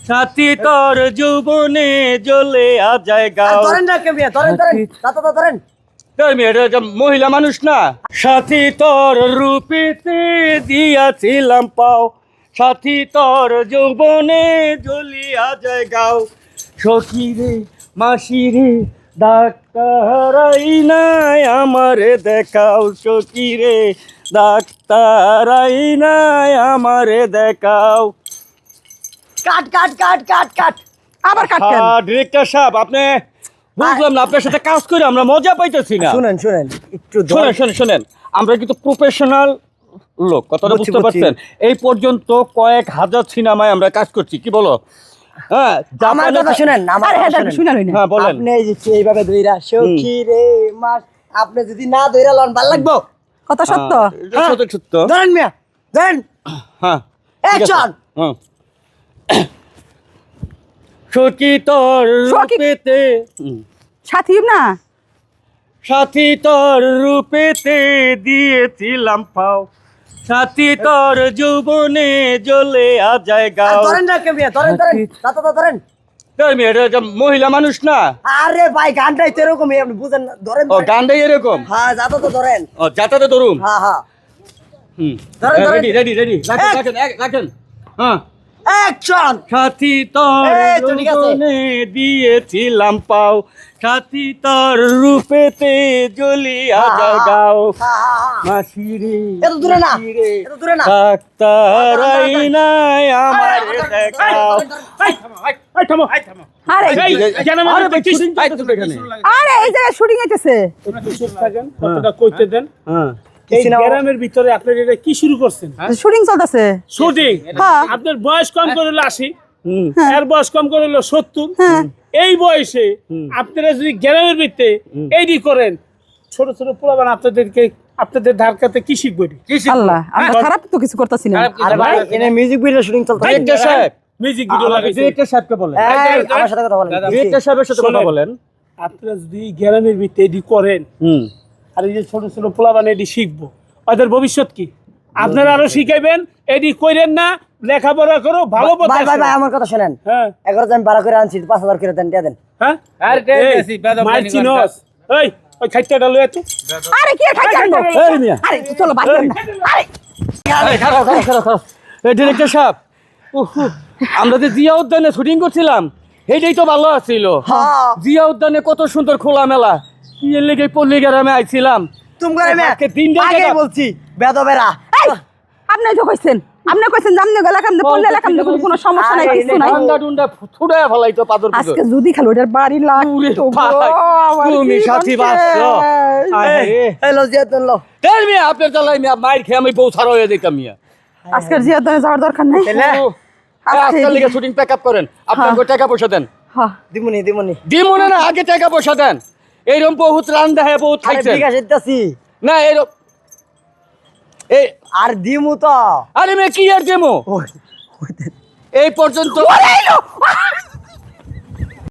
সাথী তোর যৌবনে জ্বলে যায় গাও। ধরেন না কেমিয়া ধরেন ধরেন দাদা ধরেন এটা মহিলা মানুষ না। সাথী তোর রূপেতে দিয়াছিলাম পাও, সাথী তোর যৌবনে জ্বলিয়া যায় গাও। সখী রে মাসি রে ডাক্তার নাই আমারে দেখাও, সখী রে ডাক্তার নাই আমারে দেখাও। কাট কাট কাট কাট কাট আবার কাটকেন। ডিরেক্টর সাহেব, আপনি বুঝলাম না, আপনার সাথে কাজ করে আমরা মজা পাইতেছি না। শুনেন শুনেন একটু শোনেন শোনেন শোনেন, আমরা কিন্তু প্রফেশনাল লোক, কথাটা বুঝছি, বুঝতে বুঝছি। পারছেন? এই পর্যন্ত কয়েক হাজার সিনেমায় আমরা কাজ করছি, কি বলো? হ্যাঁ, আমার জাপানে- কথা শুনেন আমার আরে কথা হ্যাঁ শুনেন। শুনে লই না। হ্যাঁ বলেন। আপনি এই যে এইভাবে ধইরা সখী রে মাস আপনি যদি না ধইরা লন ভাল লাগবো। কথা সত্য। এটা সত্য সত্য। ধরেন মিয়া ধরেন হ্যাঁ ঠিক আছে। অ্যাকশন হ্যাঁ। সখী তোর সখী- রূপেতে সাথী না সাথী তোর রূপেতে দিয়েছিলাম পাও, সাথী তোর যৌবনে জ্বলে যায় গাও। ধরেন না কেমিয়া ধরেন ধরেন দাদা ধরেন এটা মহিলা মানুষ না। আরে ভাই গানটাই তো এরকমই আপনি বুঝেন না ধরেন ও গানটাই এরকম। হ্যাঁ দাদা তো ধরেন ও যাতাতে ধরুন। হ্যাঁ হ্যাঁ হুম ধরেন, ধরেন। রেডি রেডি রেডি রাখেন রাখেন। হ্যাঁ, অ্যাকশন সাথী তোর এই তো ঠিক আছে। যৌবনে দিয়েছিলাম পাও, সাথী তোর রূপেতে জ্বলিয়া যায় গাও। মাসিরে এত দূরে না, মাসিরে, এত দূরে না। ডাক্তার নাই আমারে দেখাও। আরে আরে ভাই, shooting চলতেছে এখানে। আরে এই জায়গায় শুটিং হইতেছে। কইতে দেন হ্যাঁ এই সিনেমা- গ্রামের ভিতরে আপনারা এটা কি শুরু করছেন শুটিং চলতেছে। শুটিং হ্যাঁ। আপনার বয়স কম করে হলো 80 হুম এর বয়স কম করে হলো 70 এই বয়সে আপনারা যদি গ্রামের ভিতরে এইডি করেন ছোট ছোট পোলাবান আপনাদের ধারকাতে কি শিখবে আল্লাহ আমরা খারাপ তো কিছু করতেছি না। আরে ভাই এনে মিউজিক ভিডিও শুটিং চলতেছে ডিরেক্টর সাহেব, মিউজিক ভিডিও লাগাইছে ডিরেক্টর সাহেবকে বলেন। এই, আমার সাথে কথা বলেন ডিরেক্টর সাহেবের সাথে কথা শোনেন। বলেন। আপনারা যদি গ্রামের ভিতরে এডি করেন হুম আর এই যে ছোট ছোট পোলাবান এডি শিখবো ওদের ভবিষ্যৎ কি আপনারা আরো শিখাইবেন এডি কইরেন না লেখাপড়া করো ভালো পথে ভাই ভাই আসো। ভাই আমার কথা শুনেন হ্যাঁ 11 আমি 12 করে আনছি 5000 করে দেন দিয়ে দেন হ্যাঁ মার চিনোস এই ওই খাইটাটা লয়ে তো আরে কি আর খাইতে আনবো? এই মিয়া, আরে চলো বাইরে না। আরে এই খারাপ খারাপ খারাপ খারাপ। এই ডিরেক্টর সাহেব, আমরা যে জিয়া উদ্যানে শুটিং করছিলাম এইটাই তো ভালো আছিল। হ্যাঁ। জিয়া উদ্যানে কত সুন্দর খোলা মেলা, কি এর লেগে পল্লী গ্রামে আইছিলাম। তুমি করে মে আজকে তিনটা আগে জায়গা- বলছি বেদবেরা এই আপনি তো কইছেন জামনে গলা কামনে পড়লে এলাকামনে কোনো সমস্যা নাই, কিছু নাই। ঠান্ডা টুন্ডা ছুড়ায় ফেলাইতো পাথর আজকে পিছন। যদি খালো এটার বাড়ি ওরে লাগতো গো, ভাই, আমার তুমি কি সাথী করছে? বাঁচছো। আয় রে। হ্যালো জিয়াতুল লো এই মিয়া, আপনার জ্বালায় মিয়া মাইর খেয়ে আমি বউ ছাড়া হয়ে যেতাম মিয়া। আজকের জিয়াদনে যাওয়ার দরকার নাই। তাহলে ও, এই আজকাল লিগে শুটিং প্যাক আপ করেন, আপনার টাকা পয়সা দেন। হ্যাঁ দিমুনি দিমুনি দিমুনে না, আগে টাকা পয়সা দেন। এইরকম বহুত রান দেয়, বহুত আরে খাইছেন বিকাশ দিতেছি না। এইরকম এই আর দিমু তো আরে মেয়ে কি আর দেমো ওই এই পর্যন্ত। ওরে এলো